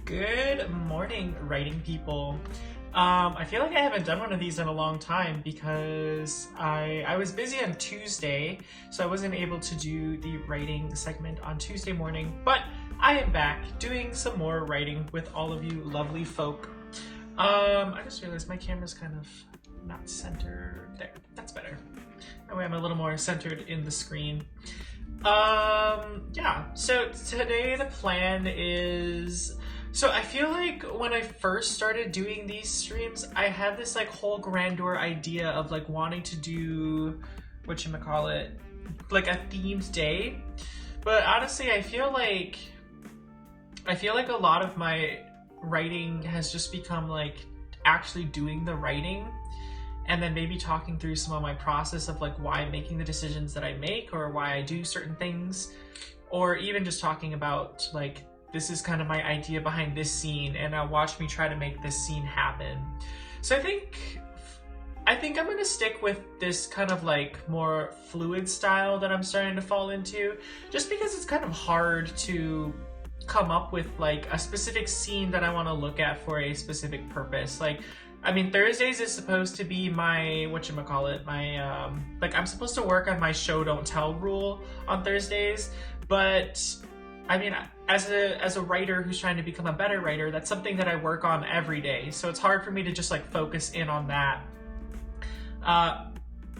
Good morning, writing people. I feel like I haven't done one of these in a long time because I was busy on Tuesday, so I wasn't able to do the writing segment on Tuesday morning, but I am back doing some more writing with all of you lovely folk. I just realized my camera's kind of not centered there. That's better. That way I'm a little more centered in the screen. Yeah, so today the plan is... So I feel like when I first started doing these streams, I had this like whole grandeur idea of like wanting to do, whatchamacallit, like a themed day. But honestly, I feel like a lot of my writing has just become like actually doing the writing and then maybe talking through some of my process of like why I'm making the decisions that I make or why I do certain things, or even just talking about like, this is kind of my idea behind this scene and now watch me try to make this scene happen. So I think I'm gonna stick with this kind of like more fluid style that I'm starting to fall into, just because it's kind of hard to come up with like a specific scene that I want to look at for a specific purpose. Like, I mean, Thursdays is supposed to be my, like I'm supposed to work on my show don't tell rule on Thursdays, but I mean, as a writer who's trying to become a better writer, that's something that I work on every day. So it's hard for me to just like focus in on that.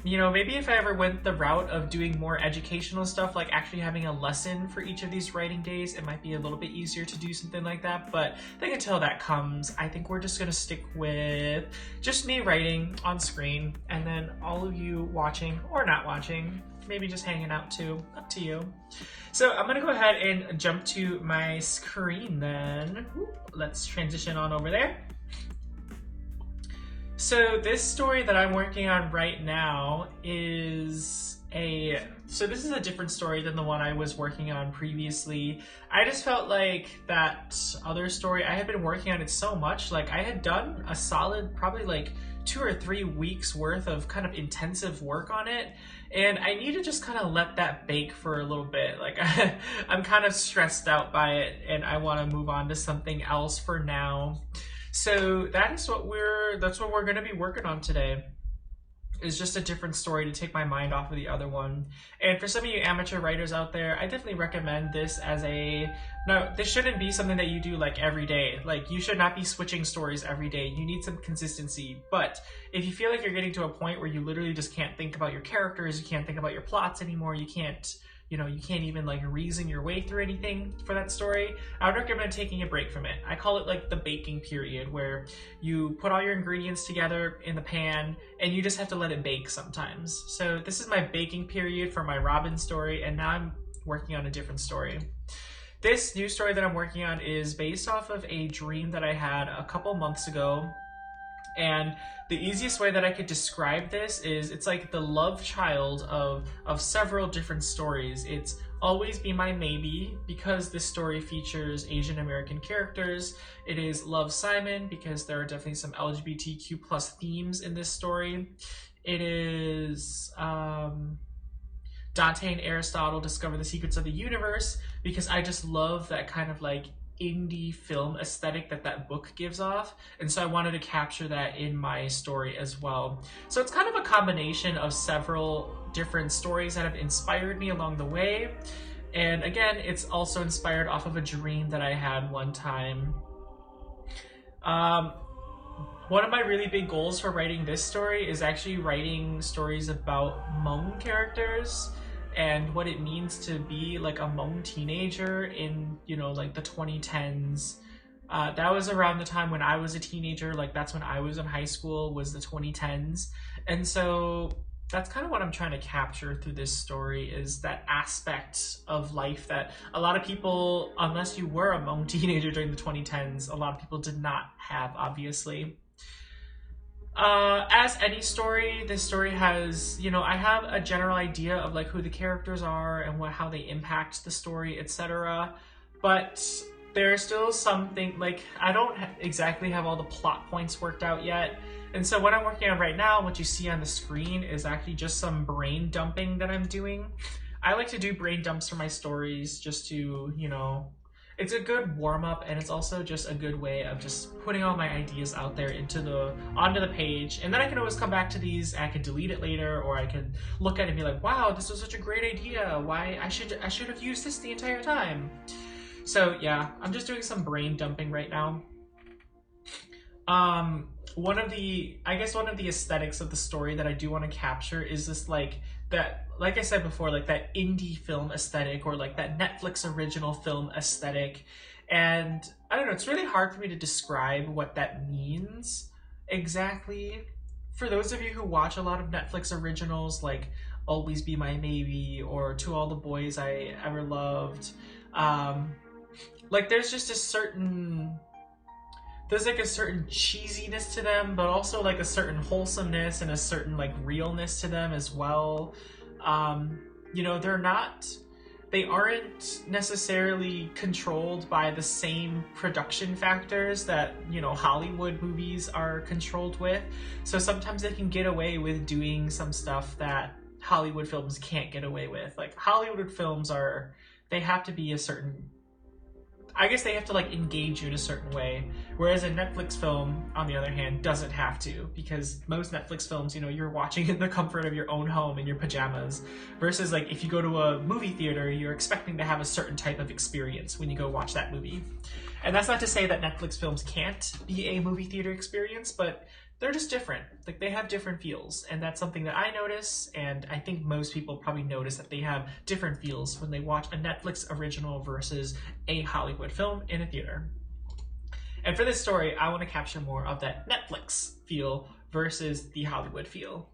You know, maybe if I ever went the route of doing more educational stuff, like actually having a lesson for each of these writing days, it might be a little bit easier to do something like that. But I think until that comes, I think we're just gonna stick with just me writing on screen and then all of you watching or not watching, maybe just hanging out too, up to you. So I'm gonna go ahead and jump to my screen then. Let's transition on over there. So this story that I'm working on right now is this is a different story than the one I was working on previously. I just felt like that other story, I had been working on it so much, like I had done a solid probably like 2 or 3 weeks worth of kind of intensive work on it. And I need to just kind of let that bake for a little bit. Like I'm kind of stressed out by it and I want to move on to something else for now. So that's what we're going to be working on today. Is just a different story to take my mind off of the other one. And for some of you amateur writers out there, I definitely recommend this as this shouldn't be something that you do like every day. Like you should not be switching stories every day. You need some consistency. But if you feel like you're getting to a point where you literally just can't think about your characters, you can't think about your plots anymore, you can't even like reason your way through anything for that story, I would recommend taking a break from it. I call it like the baking period, where you put all your ingredients together in the pan and you just have to let it bake sometimes. So this is my baking period for my Robin story, and now I'm working on a different story. This new story that I'm working on is based off of a dream that I had a couple months ago. And the easiest way that I could describe this is it's like the love child of several different stories. It's Always Be My Maybe, because this story features Asian American characters. It is Love, Simon, because there are definitely some LGBTQ plus themes in this story. It is Dante and Aristotle Discover the Secrets of the Universe, because I just love that kind of like indie film aesthetic that book gives off, and so I wanted to capture that in my story as well. So it's kind of a combination of several different stories that have inspired me along the way, and again, it's also inspired off of a dream that I had one time. One of my really big goals for writing this story is actually writing stories about Hmong characters and what it means to be like a Hmong teenager in, you know, like the 2010s. That was around the time when I was a teenager, like that's when I was in high school, was the 2010s. And so that's kind of what I'm trying to capture through this story, is that aspect of life that a lot of people, unless you were a Hmong teenager during the 2010s, a lot of people did not have, obviously. As any story, this story has, you know, I have a general idea of like who the characters are and how they impact the story, etc. But there's still something, like, I don't exactly have all the plot points worked out yet. And so what I'm working on right now, what you see on the screen, is actually just some brain dumping that I'm doing. I like to do brain dumps for my stories just to, you know, it's a good warm-up, and it's also just a good way of just putting all my ideas out there onto the page, and then I can always come back to these and I can delete it later, or I can look at it and be like, wow, this was such a great idea, why I should have used this the entire time. So yeah, I'm just doing some brain dumping right now. One of the aesthetics of the story that I do want to capture is this, like I said before, like that indie film aesthetic, or like that Netflix original film aesthetic. And I don't know, it's really hard for me to describe what that means exactly. For those of you who watch a lot of Netflix originals, like Always Be My Maybe, or To All the Boys I Ever Loved, like there's just a certain cheesiness to them, but also like a certain wholesomeness and a certain like realness to them as well. You know, they aren't necessarily controlled by the same production factors that, you know, Hollywood movies are controlled with. So sometimes they can get away with doing some stuff that Hollywood films can't get away with. Like Hollywood films they have to be a certain, I guess they have to like engage you in a certain way, whereas a Netflix film, on the other hand, doesn't have to, because most Netflix films, you know, you're watching in the comfort of your own home in your pajamas, versus like if you go to a movie theater, you're expecting to have a certain type of experience when you go watch that movie. And that's not to say that Netflix films can't be a movie theater experience, but they're just different. Like they have different feels, and that's something that I notice, and I think most people probably notice that they have different feels when they watch a Netflix original versus a Hollywood film in a theater. And for this story, I want to capture more of that Netflix feel versus the Hollywood feel.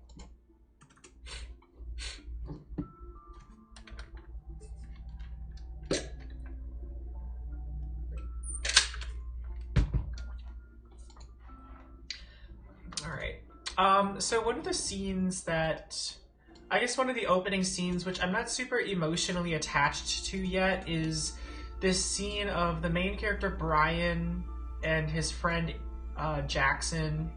So one of the scenes one of the opening scenes, which I'm not super emotionally attached to yet, is this scene of the main character Brian and his friend Jackson.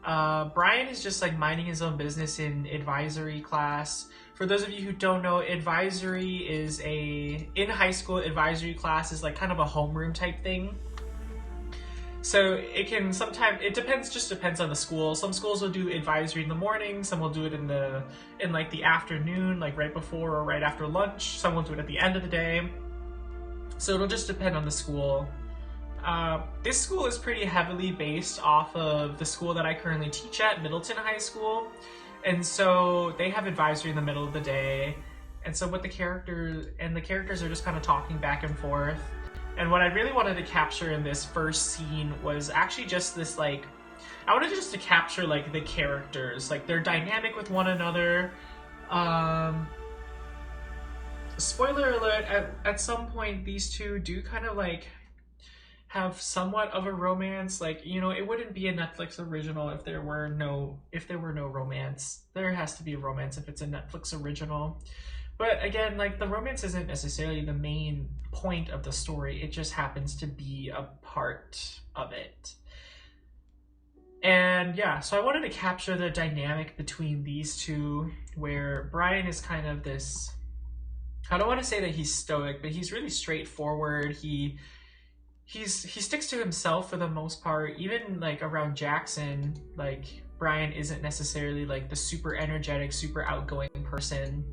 Brian is just like minding his own business in advisory class. For those of you who don't know, in high school, advisory class is like kind of a homeroom type thing. So it depends on the school. Some schools will do advisory in the morning, some will do it in like the afternoon, like right before or right after lunch. Some will do it at the end of the day. So it'll just depend on the school. This school is pretty heavily based off of the school that I currently teach at, Middleton High School. And so they have advisory in the middle of the day. And so the characters are just kind of talking back and forth. And what I really wanted to capture in this first scene was actually just this, like, I wanted just to capture, like, the characters, like, their dynamic with one another. spoiler alert, at some point these two do kind of like have somewhat of a romance. Like, you know, it wouldn't be a Netflix original if there were no romance. There has to be a romance if it's a Netflix original. But again, like, the romance isn't necessarily the main point of the story. It just happens to be a part of it. And yeah, so I wanted to capture the dynamic between these two, where Brian is kind of this, I don't want to say that he's stoic, but he's really straightforward. He sticks to himself for the most part. Even like around Jackson, like, Brian isn't necessarily like the super energetic, super outgoing person.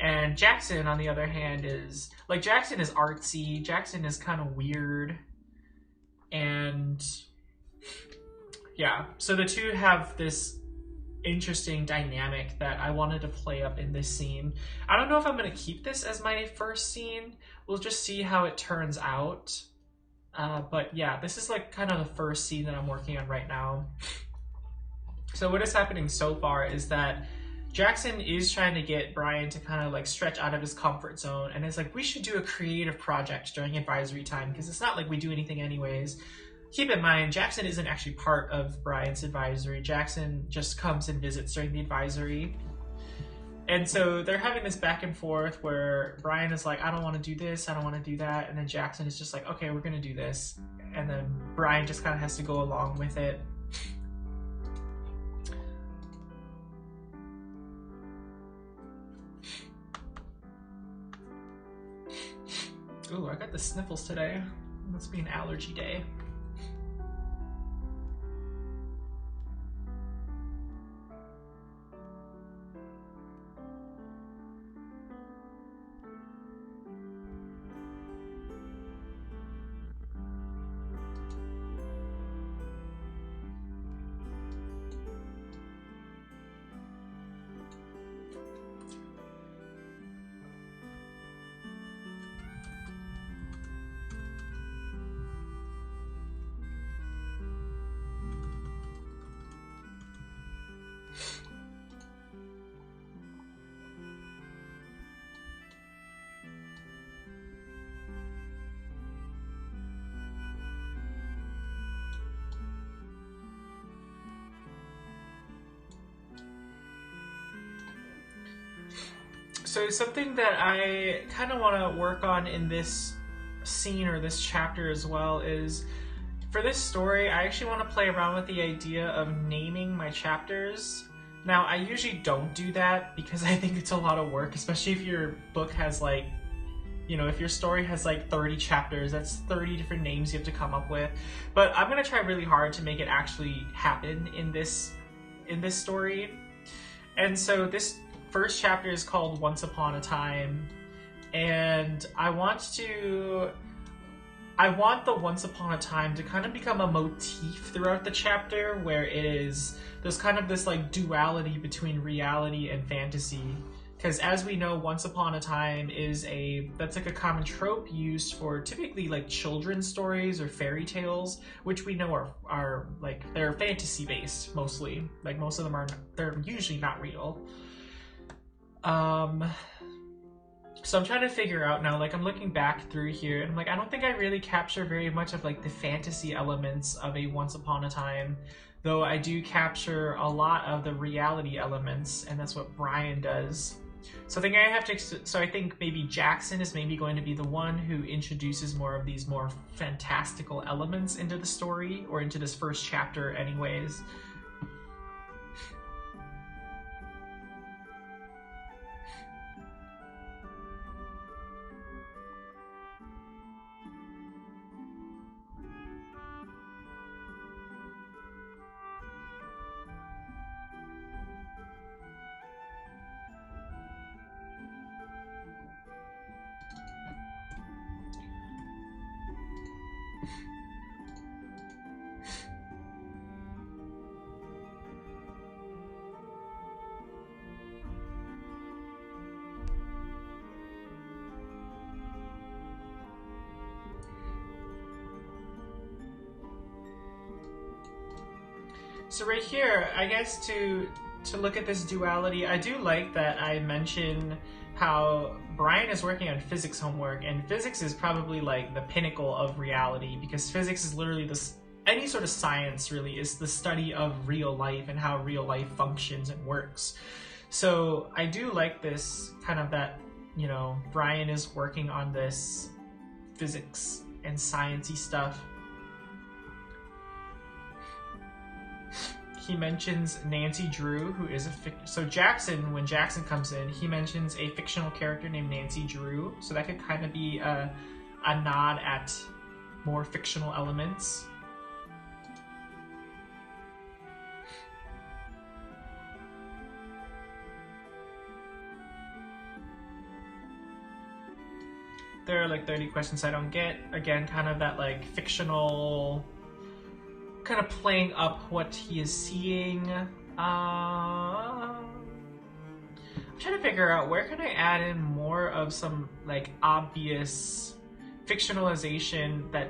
And Jackson, on the other hand, is like, Jackson is artsy. Jackson is kind of weird. And yeah, so the two have this interesting dynamic that I wanted to play up in this scene. I don't know if I'm going to keep this as my first scene. We'll just see how it turns out. But yeah, this is like kind of the first scene that I'm working on right now. So what is happening so far is that Jackson is trying to get Brian to kind of like stretch out of his comfort zone, and it's like, we should do a creative project during advisory time, because it's not like we do anything anyways. Keep in mind, Jackson isn't actually part of Brian's advisory. Jackson just comes and visits during the advisory. And so they're having this back and forth where Brian is like, I don't want to do this, I don't want to do that. And then Jackson is just like, okay, we're going to do this. And then Brian just kind of has to go along with it. Ooh, I got the sniffles today. Must be an allergy day. So something that I kind of want to work on in this scene or this chapter as well is, for this story, I actually want to play around with the idea of naming my chapters. Now, I usually don't do that because I think it's a lot of work, especially if your book has like, you know, if your story has like 30 chapters, that's 30 different names you have to come up with. But I'm going to try really hard to make it actually happen in this story. And so this first chapter is called Once Upon a Time, and I want the Once Upon a Time to kind of become a motif throughout the chapter, where there's kind of this like duality between reality and fantasy. Because as we know, Once Upon a Time that's like a common trope used for typically like children's stories or fairy tales, which we know are like, they're fantasy based mostly. Like, most of them they're usually not real. So I'm trying to figure out now, like, I'm looking back through here, and I'm like, I don't think I really capture very much of like the fantasy elements of a Once Upon a Time, though I do capture a lot of the reality elements, and that's what Brian does. So I think maybe Jackson is maybe going to be the one who introduces more of these more fantastical elements into the story, or into this first chapter anyways. So right here, I guess to look at this duality, I do like that I mention how Brian is working on physics homework, and physics is probably like the pinnacle of reality, because physics is literally this, any sort of science really is the study of real life and how real life functions and works. So I do like this kind of that, you know, Brian is working on this physics and sciencey stuff. He mentions Nancy Drew, who is so Jackson, when Jackson comes in, he mentions a fictional character named Nancy Drew, so that could kind of be a nod at more fictional elements. There are like 30 questions I don't get. Again, kind of that like fictional, kind of playing up what he is seeing. I'm trying to figure out where can I add in more of some like obvious fictionalization that,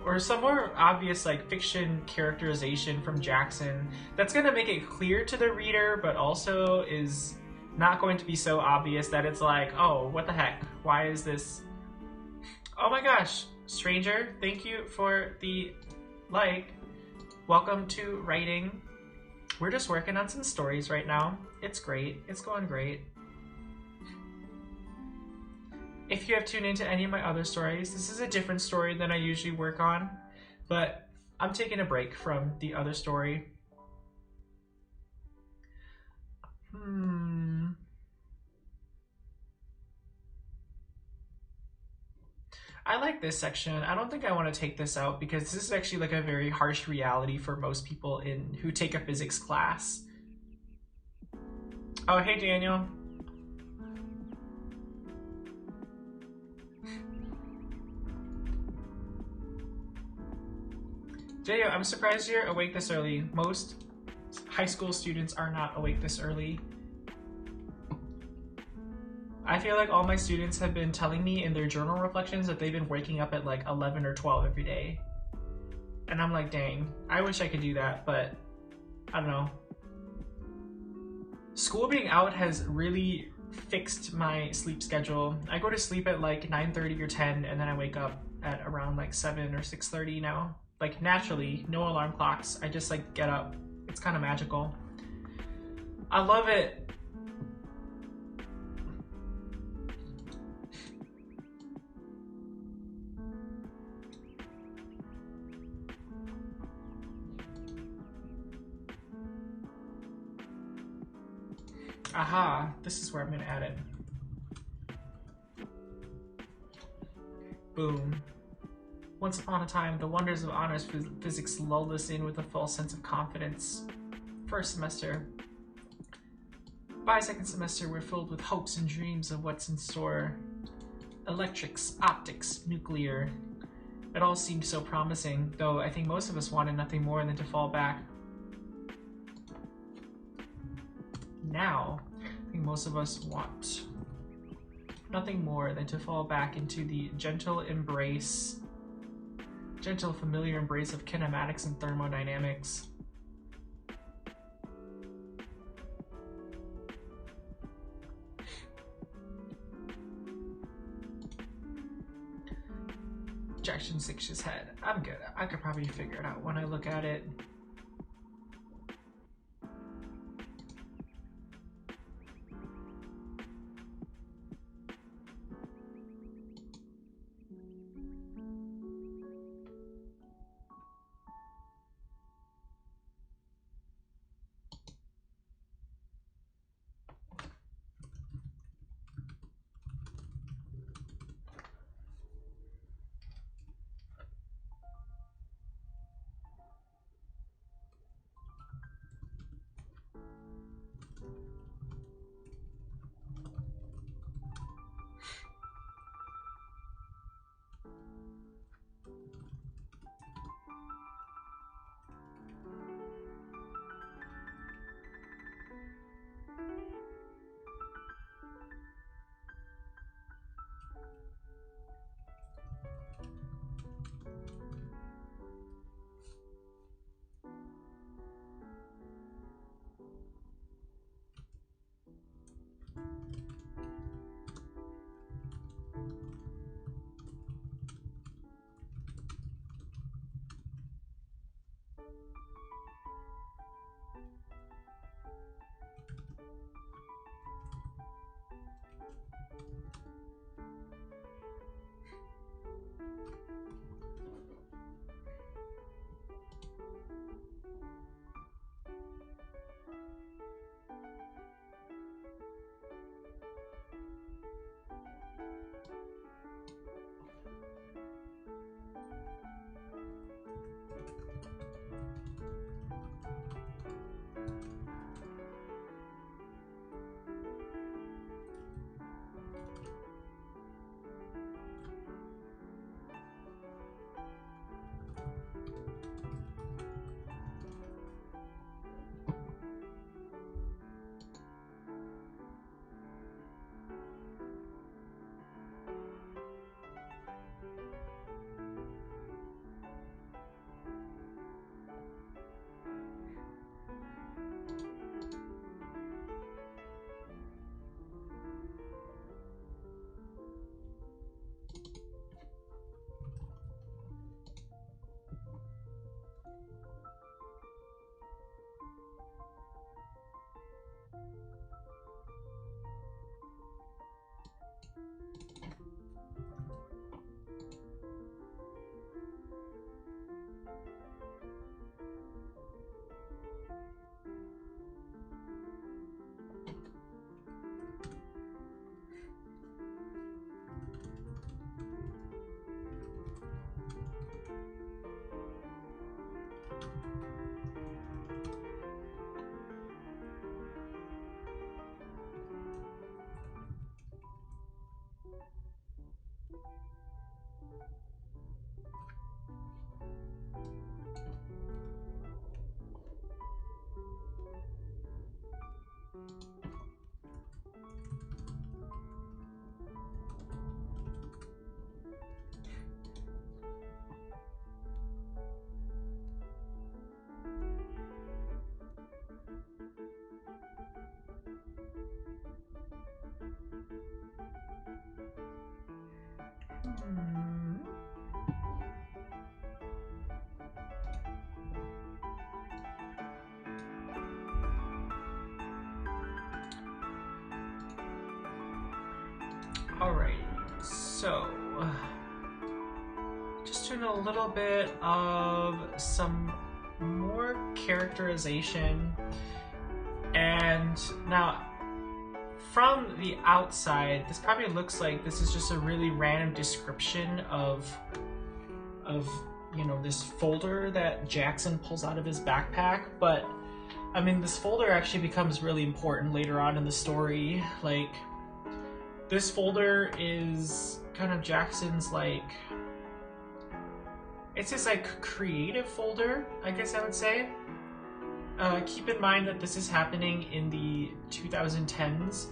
or some more obvious like fiction characterization from Jackson that's going to make it clear to the reader, but also is not going to be so obvious that it's like, oh, what the heck? Why is this? Oh my gosh, stranger, thank you for the like. Welcome to writing. We're just working on some stories right now. It's great. It's going great. If you have tuned into any of my other stories, this is a different story than I usually work on, but I'm taking a break from the other story. I like this section. I don't think I want to take this out because this is actually like a very harsh reality for most people who take a physics class. Oh, hey Daniel. Jayo, I'm surprised you're awake this early. Most high school students are not awake this early. I feel like all my students have been telling me in their journal reflections that they've been waking up at like 11 or 12 every day. And I'm like, dang, I wish I could do that, but I don't know. School being out has really fixed my sleep schedule. I go to sleep at like 9:30 or 10, and then I wake up at around like 7 or 6:30 now. Like naturally, no alarm clocks. I just like get up. It's kind of magical. I love it. Aha, this is where I'm going to add it. Boom. Once upon a time, the wonders of honors physics lulled us in with a false sense of confidence. First semester. By second semester, we're filled with hopes and dreams of what's in store. Electrics, optics, nuclear. It all seemed so promising, though I think most of us wanted nothing more than to fall back. Now, I think most of us want nothing more than to fall back into the gentle, familiar embrace of kinematics and thermodynamics. Jackson shakes his head. I'm good. I could probably figure it out when I look at it. Alright, so just doing a little bit of some more characterization. And now, from the outside, this probably looks like this is just a really random description of you know, this folder that Jackson pulls out of his backpack, but I mean, this folder actually becomes really important later on in the story. Like, this folder is kind of Jackson's, like, it's his, like, creative folder, I guess I would say. Keep in mind that this is happening in the 2010s,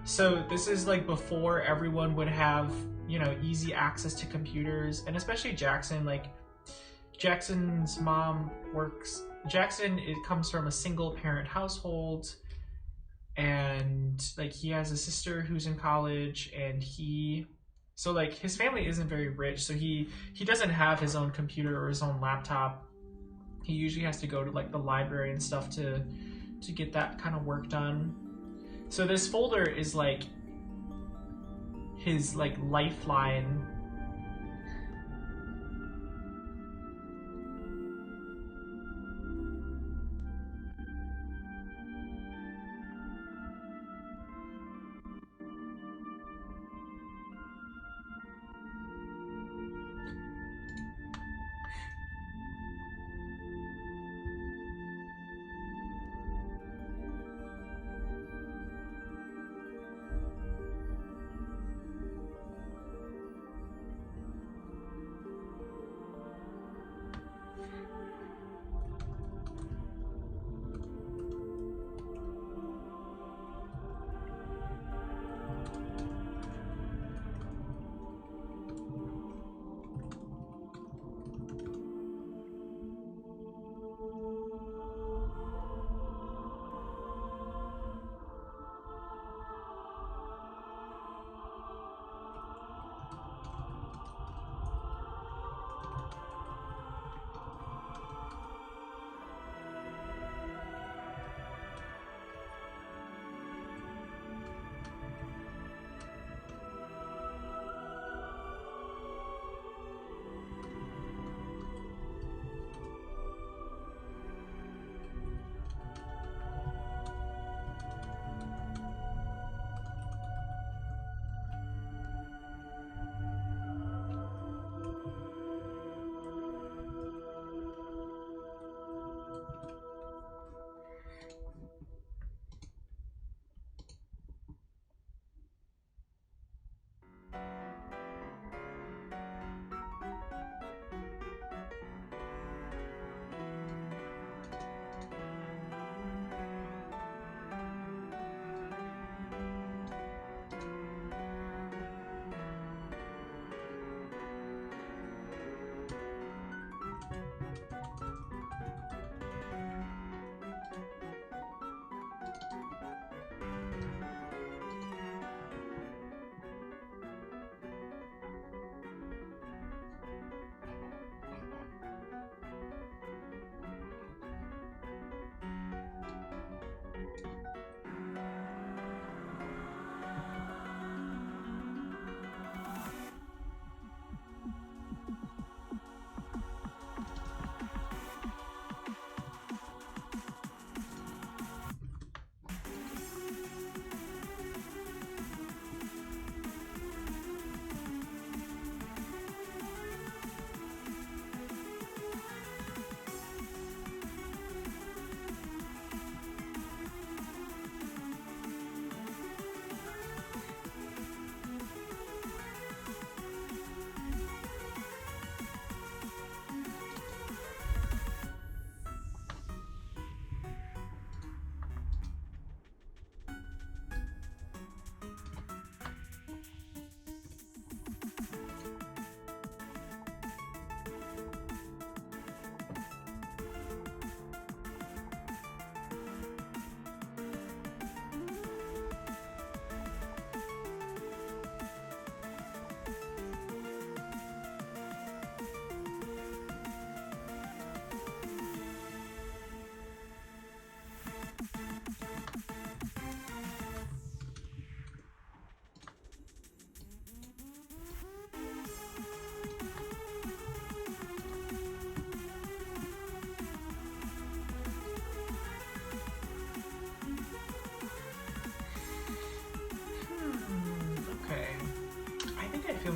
so this is, like, before everyone would have, you know, easy access to computers, and especially Jackson. Like, Jackson's mom works, Jackson, it comes from a single parent household, and like he has a sister who's in college, and so like his family isn't very rich, so he doesn't have his own computer or his own laptop. He usually has to go to like the library and stuff to get that kind of work done. So this folder is like his like lifeline.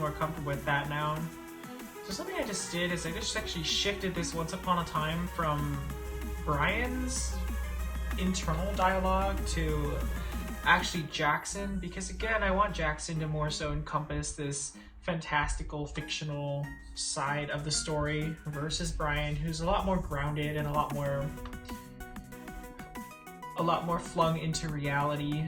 more comfortable with that now. So something I just did is I just actually shifted this Once Upon a Time from Brian's internal dialogue to actually Jackson, because again, I want Jackson to more so encompass this fantastical, fictional side of the story versus Brian, who's a lot more grounded and a lot more flung into reality.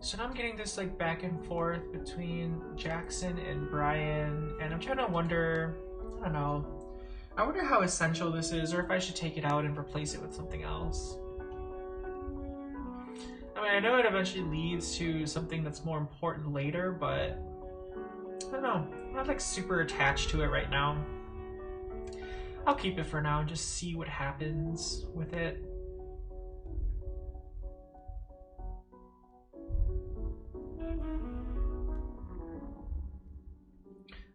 So now I'm getting this like back and forth between Jackson and Brian, and I'm trying to wonder, I don't know, I wonder how essential this is, or if I should take it out and replace it with something else. I mean, I know it eventually leads to something that's more important later, but I don't know, I'm not like super attached to it right now. I'll keep it for now and just see what happens with it.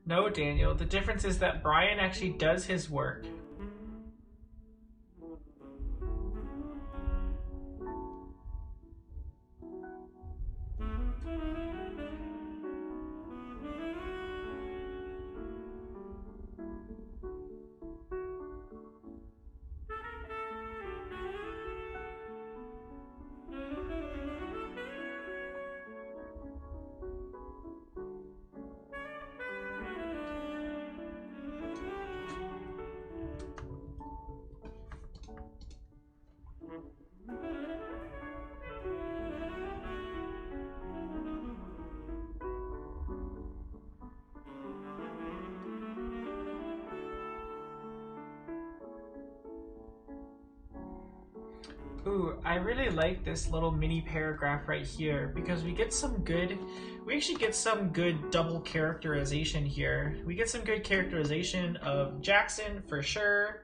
No, Daniel, the difference is that Brian actually does his work. Ooh, I really like this little mini paragraph right here because we actually get some good double characterization here. We get some good characterization of Jackson for sure,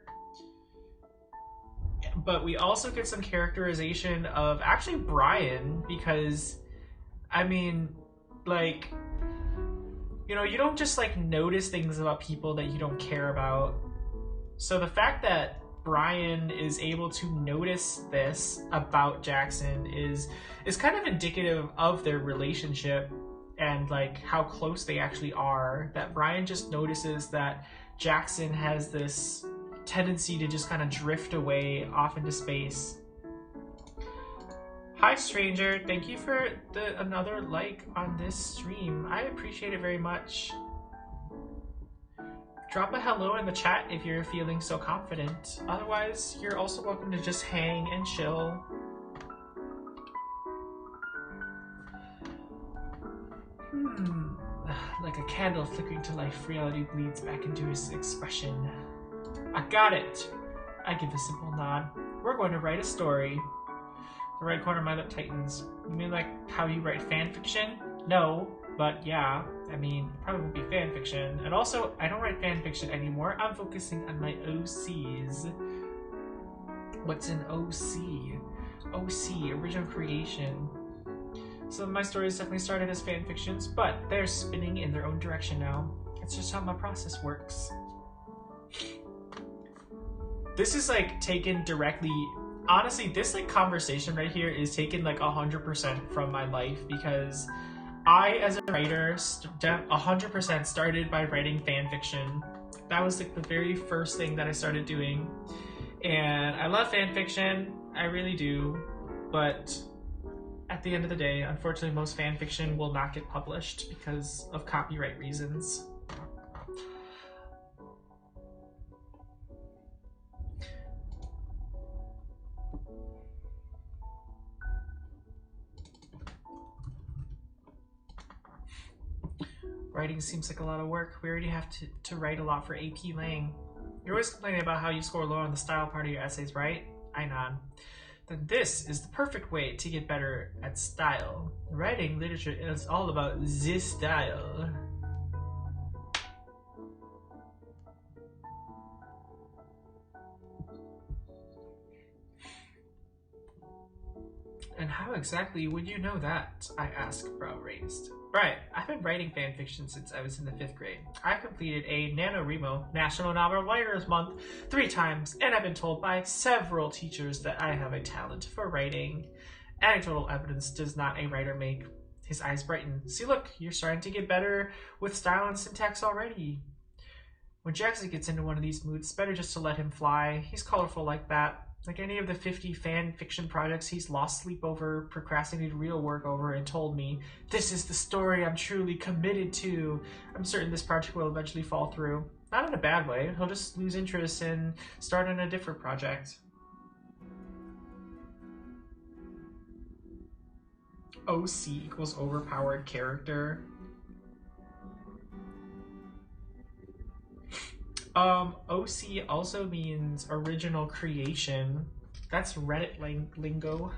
but we also get some characterization of actually Brian, because I mean, like, you know, you don't just like notice things about people that you don't care about. So the fact that Brian is able to notice this about Jackson is kind of indicative of their relationship and like how close they actually are. That Brian just notices that Jackson has this tendency to just kind of drift away off into space. Hi stranger, thank you for another like on this stream. I appreciate it very much. Drop a hello in the chat if you're feeling so confident. Otherwise, you're also welcome to just hang and chill. Like a candle flickering to life, reality bleeds back into its expression. I got it! I give a simple nod. We're going to write a story. The right corner of my lip tightens. You mean like how you write fan fiction? No. But yeah, I mean, it probably won't be fan fiction. And also, I don't write fan fiction anymore. I'm focusing on my OCs. What's an OC? OC, original creation. Some of my stories definitely started as fan fictions, but they're spinning in their own direction now. It's just how my process works. This is like taken directly. Honestly, this like conversation right here is taken like 100% from my life, because I, as a writer, 100% started by writing fan fiction. That was like the very first thing that I started doing. And I love fan fiction, I really do, but at the end of the day, unfortunately, most fan fiction will not get published because of copyright reasons. Writing seems like a lot of work. We already have to write a lot for AP Lang. You're always complaining about how you score low on the style part of your essays, right? I nod. Then this is the perfect way to get better at style. Writing literature is all about this style. And how exactly would you know that? I ask, brow raised. Right, I've been writing fan fiction since I was in the 5th grade. I've completed a NaNoWriMo, National Novel Writers Month, 3 times, and I've been told by several teachers that I have a talent for writing. Anecdotal evidence does not a writer make. His eyes brighten. See, look, you're starting to get better with style and syntax already. When Jackson gets into one of these moods, it's better just to let him fly. He's colorful like that. Like any of the 50 fan fiction projects he's lost sleep over, procrastinated real work over, and told me, this is the story I'm truly committed to. I'm certain this project will eventually fall through. Not in a bad way. He'll just lose interest and start on a different project. OC equals overpowered character. OC also means original creation. That's Reddit lingo.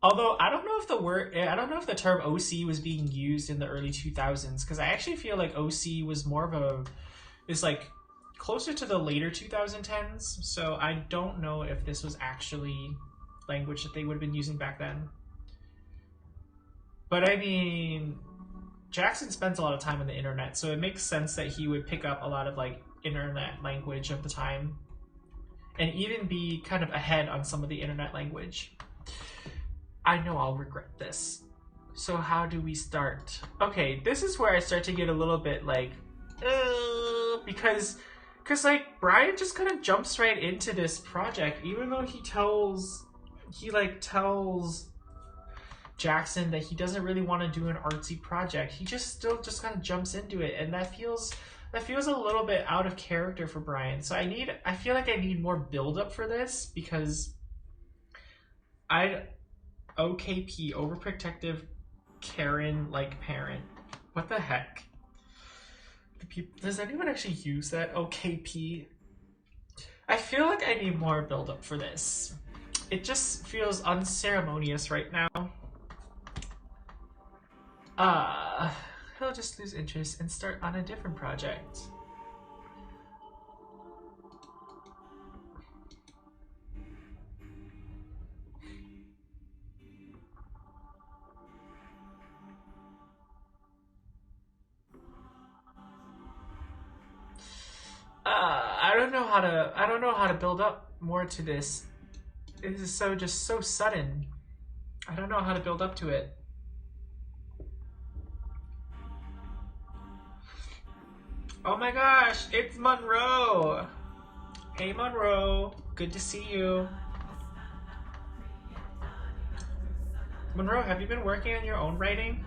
Although I don't know if the term OC was being used in the early 2000s, because I actually feel like OC was more of is like closer to the later 2010s. So I don't know if this was actually language that they would have been using back then. But I mean, Jackson spends a lot of time on the internet, so it makes sense that he would pick up a lot of like internet language of the time and even be kind of ahead on some of the internet language. I know I'll regret this. So how do we start? Okay, this is where I start to get a little bit like, because like Brian just kind of jumps right into this project, even though he tells Jackson that he doesn't really want to do an artsy project. He still kind of jumps into it, and that feels a little bit out of character for Brian. So I feel like I need more build up for this, because OKP, overprotective Karen like parent. What the heck? Does anyone actually use that OKP? I feel like I need more build up for this. It just feels unceremonious right now. He'll just lose interest and start on a different project. I don't know how to build up more to this. This is so sudden. I don't know how to build up to it. Oh my gosh, it's Monroe! Hey Monroe, good to see you. Monroe, have you been working on your own writing?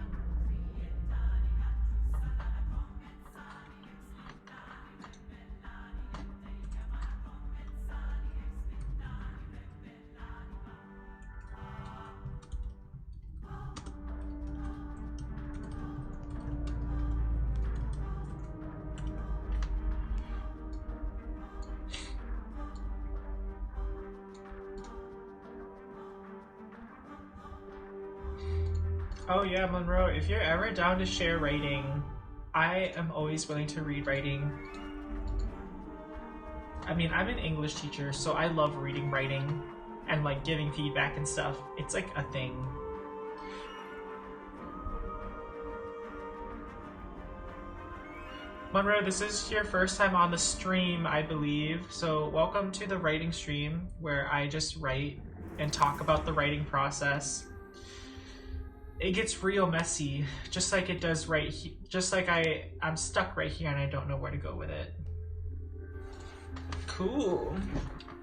Oh yeah, Monroe, if you're ever down to share writing, I am always willing to read writing. I mean, I'm an English teacher, so I love reading writing and like giving feedback and stuff. It's like a thing. Monroe, this is your first time on the stream, I believe. So welcome to the writing stream, where I just write and talk about the writing process. it gets real messy, just like it does right here. Just like I'm stuck right here and I don't know where to go with it. Cool.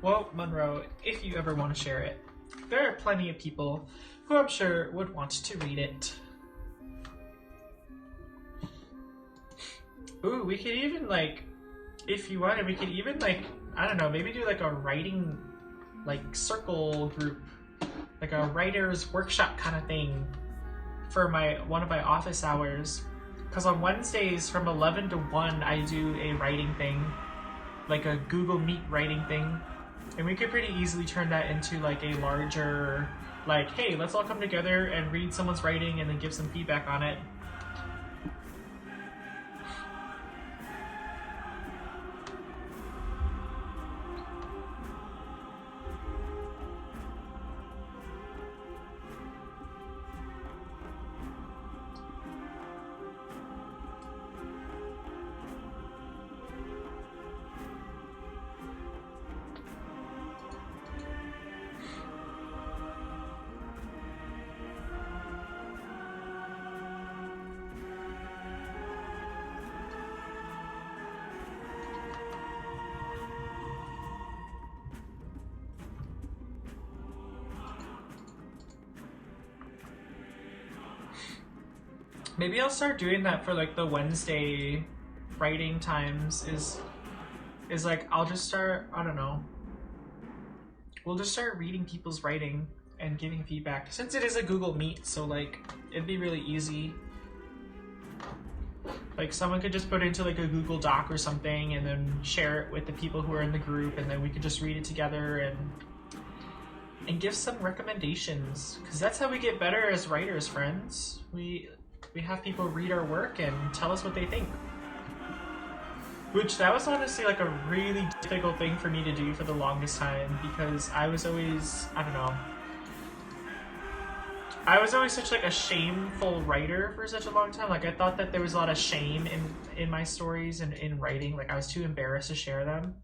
Well, Monroe, if you ever want to share it, there are plenty of people who I'm sure would want to read it. Ooh, we could even, like, if you wanted, we could even, like, I don't know, maybe do like a writing, like, circle group, like a writer's workshop kind of thing for one of my office hours. Because on Wednesdays from 11 to 1, I do a writing thing, like a Google Meet writing thing. And we could pretty easily turn that into like a larger, like, hey, let's all come together and read someone's writing and then give some feedback on it. Maybe I'll start doing that for like the Wednesday writing times is like I'll just start, I don't know. We'll just start reading people's writing and giving feedback. Since it is a Google Meet, so like it'd be really easy. Like someone could just put it into like a Google Doc or something and then share it with the people who are in the group, and then we could just read it together and give some recommendations, because that's how we get better as writers, friends. We have people read our work and tell us what they think. Which, that was honestly like a really difficult thing for me to do for the longest time, because I was always, I don't know, I was always such like a shameful writer for such a long time. Like I thought that there was a lot of shame in my stories and in writing. Like I was too embarrassed to share them.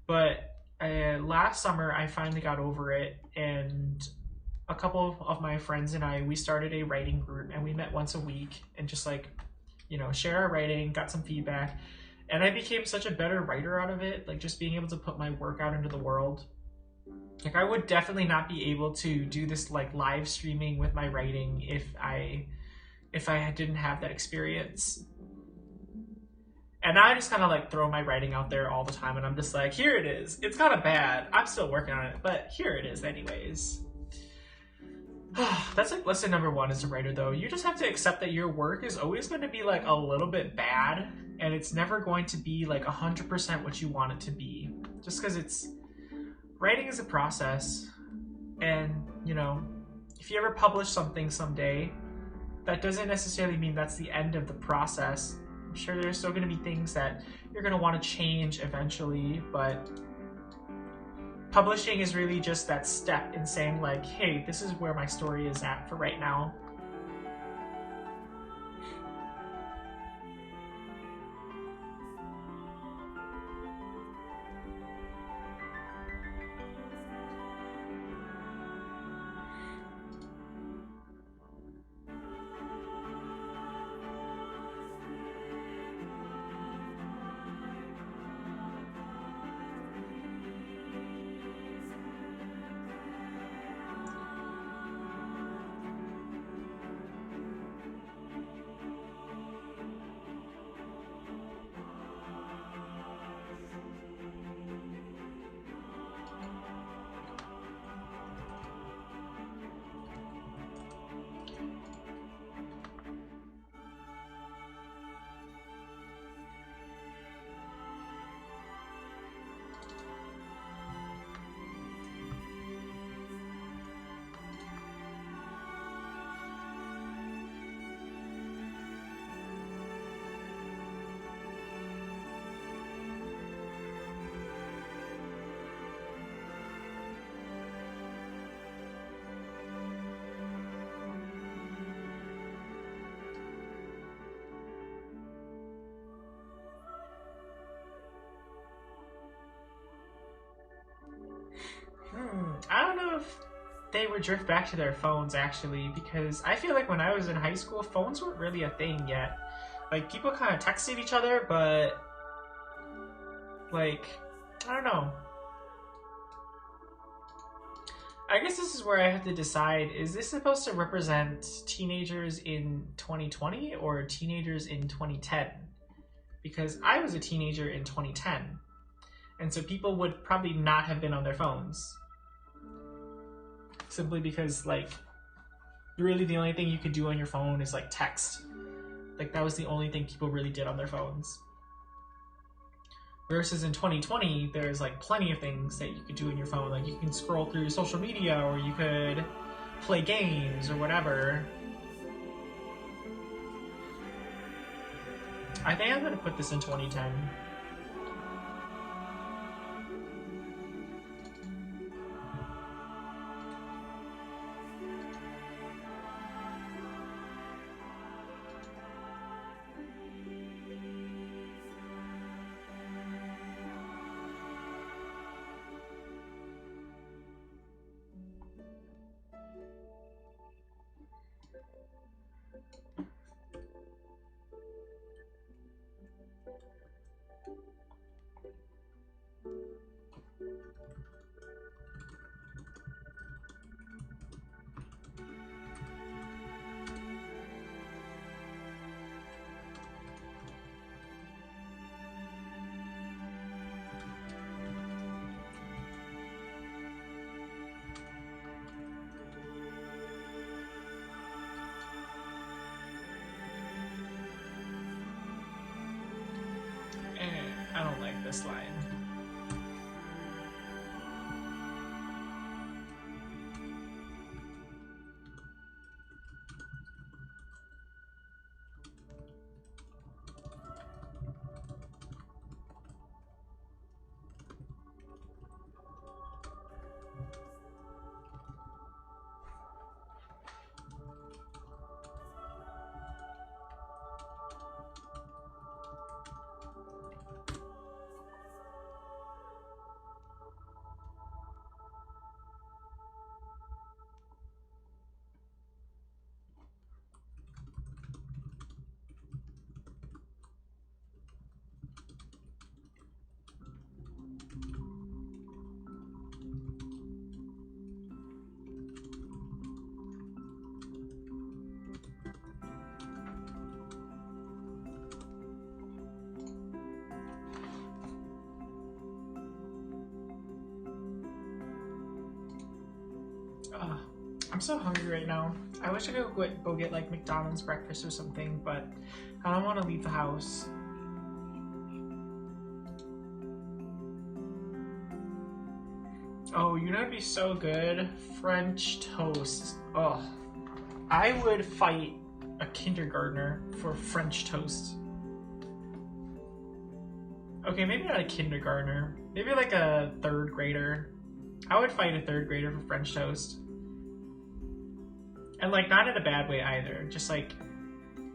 But last summer I finally got over it, and a couple of my friends and I, we started a writing group, and we met once a week and just like, you know, share our writing, got some feedback, and I became such a better writer out of it, like just being able to put my work out into the world. Like I would definitely not be able to do this like live streaming with my writing if I didn't have that experience. And I just kind of like throw my writing out there all the time, and I'm just like, here it is. It's kind of bad. I'm still working on it, but here it is anyways. That's like lesson number one as a writer, though. You just have to accept that your work is always going to be like a little bit bad, and it's never going to be like 100% what you want it to be. Just because writing is a process, and you know, if you ever publish something someday, that doesn't necessarily mean that's the end of the process. I'm sure there's still going to be things that you're going to want to change eventually, but publishing is really just that step in saying like, hey, this is where my story is at for right now. they would drift back to their phones, actually, because I feel like when I was in high school, phones weren't really a thing yet. Like, people kind of texted each other, but, like, I don't know. I guess this is where I have to decide, is this supposed to represent teenagers in 2020 or teenagers in 2010? Because I was a teenager in 2010, and so people would probably not have been on their phones. Simply because, like, really the only thing you could do on your phone is, like, text. Like, that was the only thing people really did on their phones. Versus in 2020, there's, like, plenty of things that you could do on your phone. Like, you can scroll through social media, or you could play games, or whatever. I think I'm gonna put this in 2010. I don't like this line. I'm so hungry right now. I wish I could go get like McDonald's breakfast or something, but I don't want to leave the house. Oh, you know what'd be so good? French toast. Oh, I would fight a kindergartner for French toast. Okay, maybe not a kindergartner. Maybe like a third grader. I would fight a third grader for French toast. And like, not in a bad way either. Just like,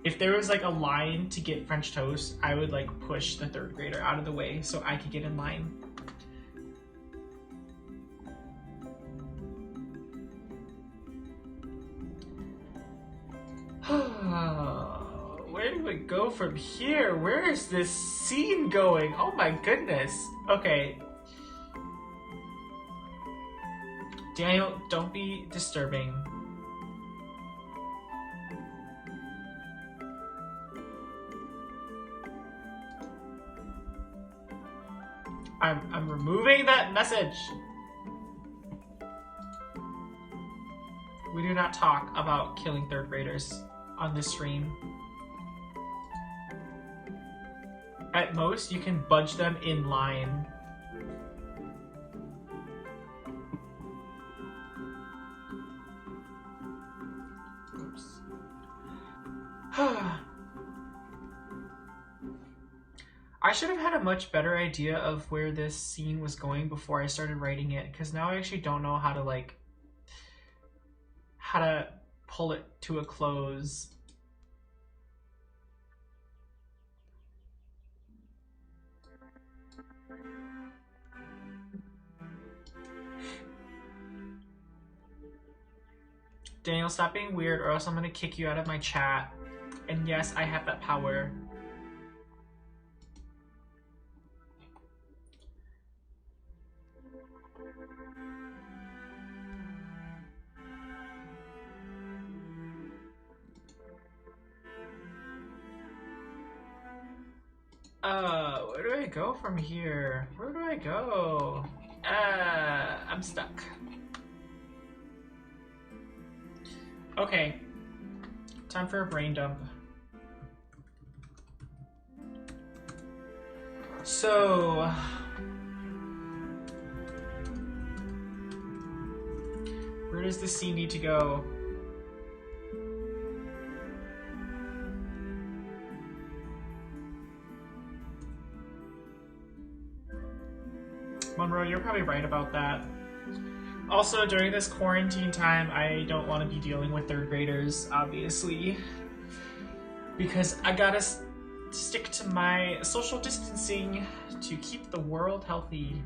if there was like a line to get French toast, I would like push the third grader out of the way so I could get in line. Where do we go from here? Where is this scene going? Oh my goodness. Okay. Daniel, don't be disturbing. I'm removing that message. We do not talk about killing third graders on this stream. At most, you can budge them in line. Oops. I should have had a much better idea of where this scene was going before I started writing it, because now I actually don't know how to pull it to a close. Daniel, stop being weird or else I'm gonna kick you out of my chat. And yes, I have that power. Where do I go from here? Where do I go? I'm stuck. Okay. Time for a brain dump. So... where does the scene need to go? Monroe, you're probably right about that. Also, during this quarantine time, I don't want to be dealing with third graders, obviously. Because I gotta stick to my social distancing to keep the world healthy.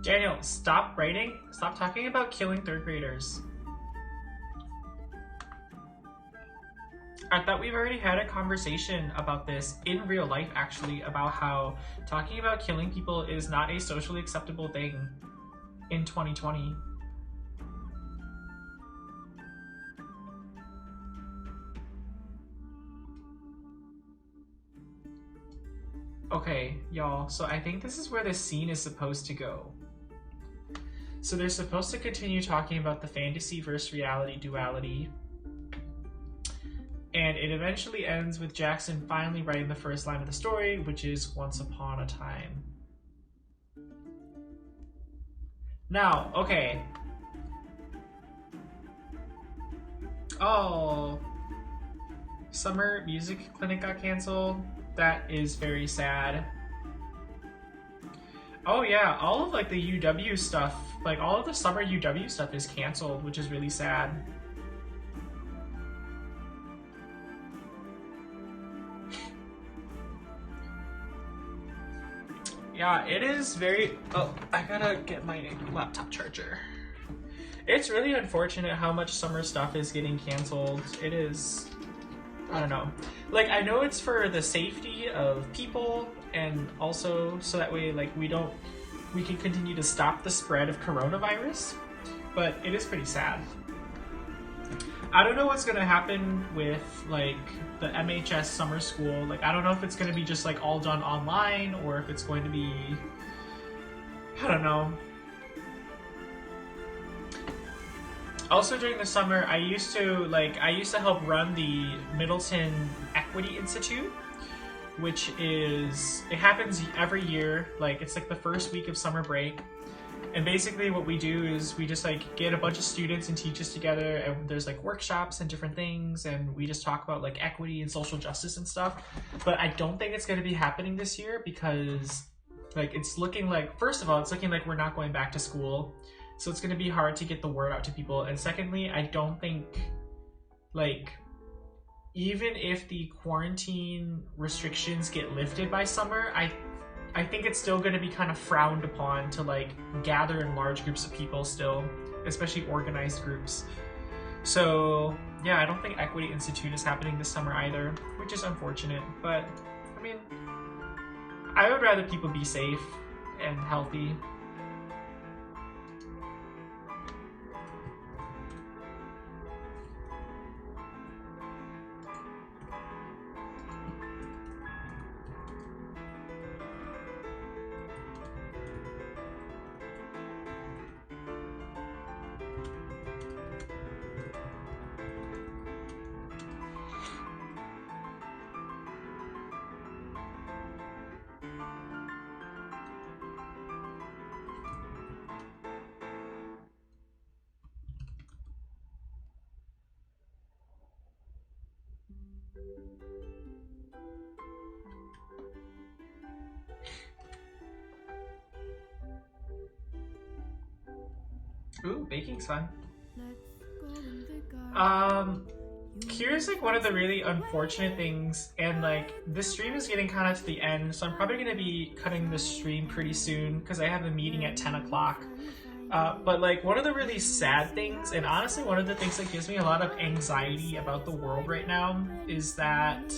Daniel, stop writing. Stop talking about killing third graders. I thought we've already had a conversation about this in real life, actually, about how talking about killing people is not a socially acceptable thing in 2020. Okay, y'all, so I think this is where the scene is supposed to go. So they're supposed to continue talking about the fantasy versus reality duality. And it eventually ends with Jackson finally writing the first line of the story, which is "Once upon a time." Now, okay. Oh. Summer music clinic got canceled. That is very sad. Oh yeah, all of like the UW stuff, like all of the summer UW stuff is canceled, which is really sad. Yeah, it is very... Oh, I gotta get my laptop charger. It's really unfortunate how much summer stuff is getting canceled. It is... I don't know. Like, I know it's for the safety of people and also so that way, like, we can continue to stop the spread of coronavirus, but it is pretty sad. I don't know what's gonna happen with, like, the MHS summer school. Like, I don't know if it's gonna be just, like, all done online or if it's going to be... I don't know. Also during the summer, I used to help run the Middleton Equity Institute, which is, it happens every year. Like, it's like the first week of summer break. And basically what we do is we just like get a bunch of students and teachers together, and there's like workshops and different things, and we just talk about like equity and social justice and stuff. But I don't think it's going to be happening this year because like it's looking like, first of all, it's looking like we're not going back to school. So it's going to be hard to get the word out to people. And secondly, I don't think like even if the quarantine restrictions get lifted by summer, I think it's still going to be kind of frowned upon to like gather in large groups of people still, especially organized groups. So yeah, I don't think Equity Institute is happening this summer either, which is unfortunate. But I mean, I would rather people be safe and healthy. Ooh, baking's fun. Um, Here's like one of the really unfortunate things, and like this stream is getting kind of to the end, so I'm probably gonna be cutting this stream pretty soon because I have a meeting at 10 o'clock. But like one of the really sad things, and honestly one of the things that gives me a lot of anxiety about the world right now, is that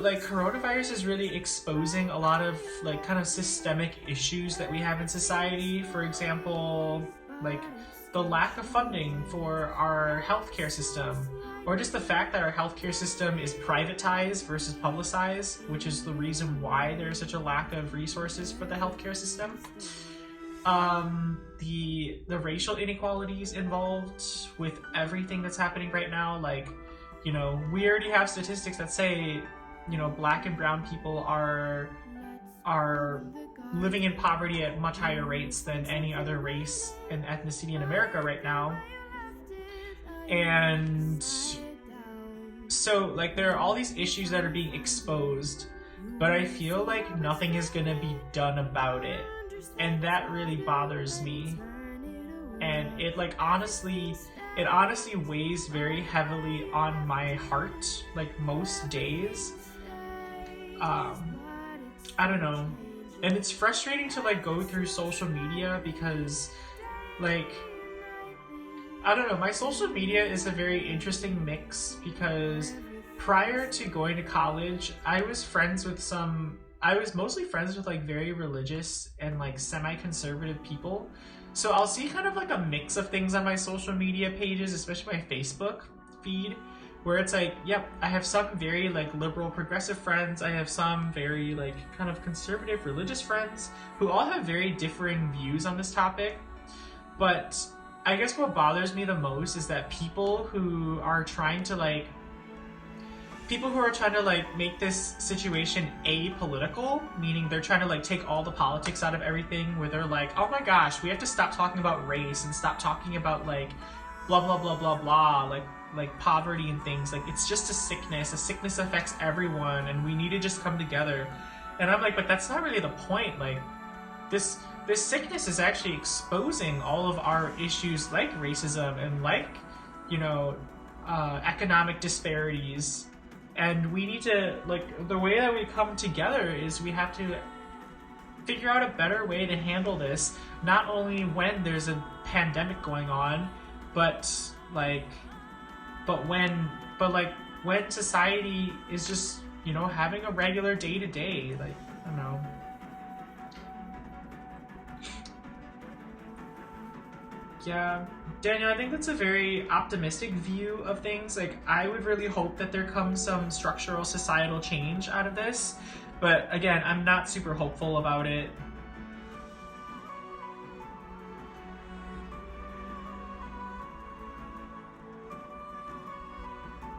like coronavirus is really exposing a lot of like kind of systemic issues that we have in society. For example, like the lack of funding for our healthcare system, or just the fact that our healthcare system is privatized versus publicized, which is the reason why there's such a lack of resources for the healthcare system. The racial inequalities involved with everything that's happening right now, like, you know, we already have statistics that say, you know, black and brown people are living in poverty at much higher rates than any other race and ethnicity in America right now. And so like there are all these issues that are being exposed, but I feel like nothing is gonna be done about it, and that really bothers me. And it honestly weighs very heavily on my heart, like most days. I don't know. And it's frustrating to like go through social media because like, I don't know, my social media is a very interesting mix because prior to going to college, I was mostly friends with like very religious and like semi-conservative people. So I'll see kind of like a mix of things on my social media pages, especially my Facebook feed, where it's like, yep, I have some very like liberal progressive friends, I have some very like kind of conservative religious friends who all have very differing views on this topic. But I guess what bothers me the most is that people who are trying to like make this situation apolitical, meaning they're trying to like take all the politics out of everything, where they're like, oh my gosh, we have to stop talking about race and stop talking about like blah blah blah blah blah, like poverty and things. Like, it's just a sickness affects everyone and we need to just come together. And I'm like, but that's not really the point. Like, this sickness is actually exposing all of our issues like racism and like, you know, economic disparities. And we need to, like, the way that we come together is we have to figure out a better way to handle this, not only when there's a pandemic going on, but when society is just, you know, having a regular day-to-day, like, I don't know. Yeah, Daniel, I think that's a very optimistic view of things. Like, I would really hope that there comes some structural societal change out of this, but again, I'm not super hopeful about it.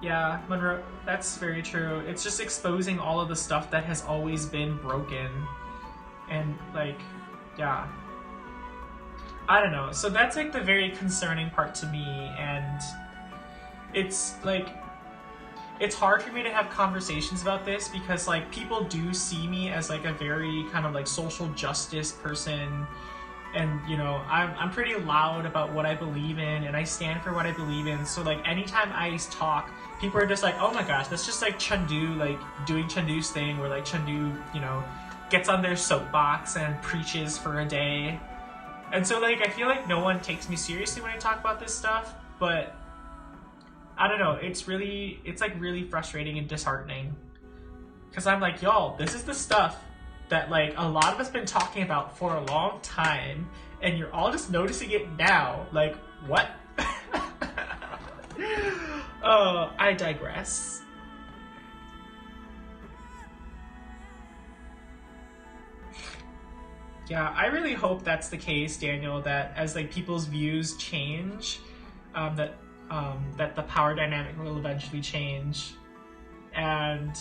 Yeah, Monroe, that's very true. It's just exposing all of the stuff that has always been broken. And, like, yeah. I don't know. So that's, like, the very concerning part to me. And it's, like, it's hard for me to have conversations about this because, like, people do see me as, like, a very kind of, like, social justice person. And, you know, I'm pretty loud about what I believe in, and I stand for what I believe in. So, like, anytime I talk, people are just like, oh my gosh, that's just like Chengdu, like, doing Chengdu's thing, where, like, Chengdu, you know, gets on their soapbox and preaches for a day. And so, like, I feel like no one takes me seriously when I talk about this stuff, but I don't know, it's like, really frustrating and disheartening. Because I'm like, y'all, this is the stuff that, like, a lot of us been talking about for a long time, and you're all just noticing it now. Like, what? Oh, I digress. Yeah, I really hope that's the case, Daniel, that as, like, people's views change, that the power dynamic will eventually change. And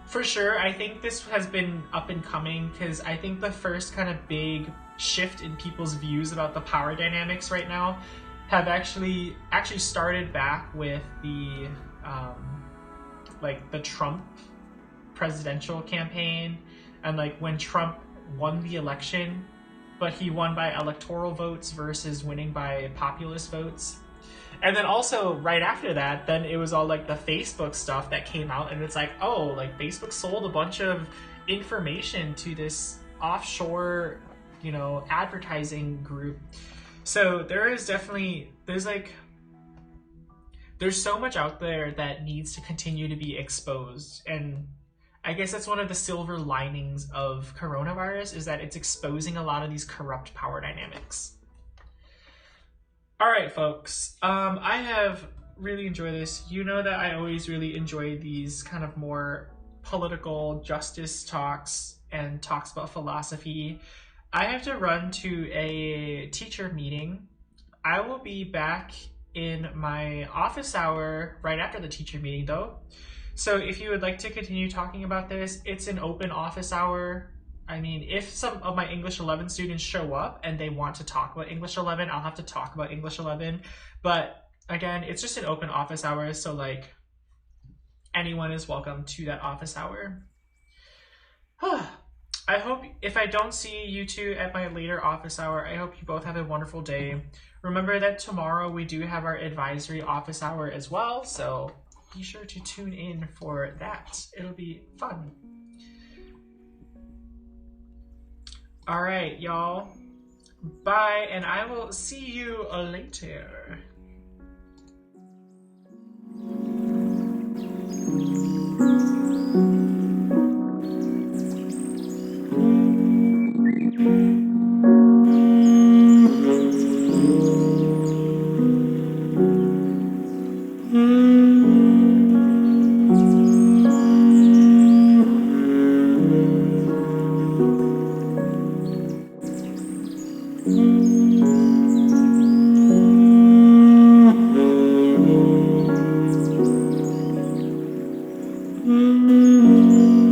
for sure, I think this has been up and coming, because I think the first kind of big shift in people's views about the power dynamics right now have actually started back with the like the Trump presidential campaign, and like when Trump won the election, but he won by electoral votes versus winning by populist votes. And then also right after that, then it was all like the Facebook stuff that came out, and it's like, oh, like Facebook sold a bunch of information to this offshore, you know, advertising group. So there is definitely, there's so much out there that needs to continue to be exposed. And I guess that's one of the silver linings of coronavirus, is that it's exposing a lot of these corrupt power dynamics. All right, folks. I have really enjoyed this. You know that I always really enjoy these kind of more political justice talks and talks about philosophy. I have to run to a teacher meeting. I will be back in my office hour right after the teacher meeting, though. So if you would like to continue talking about this, it's an open office hour. I mean, if some of my English 11 students show up and they want to talk about English 11, I'll have to talk about English 11. But again, it's just an open office hour, so like anyone is welcome to that office hour. I hope, if I don't see you two at my later office hour, I hope you both have a wonderful day. Remember that tomorrow we do have our advisory office hour as well, so be sure to tune in for that. It'll be fun. All right, y'all. Bye, and I will see you later.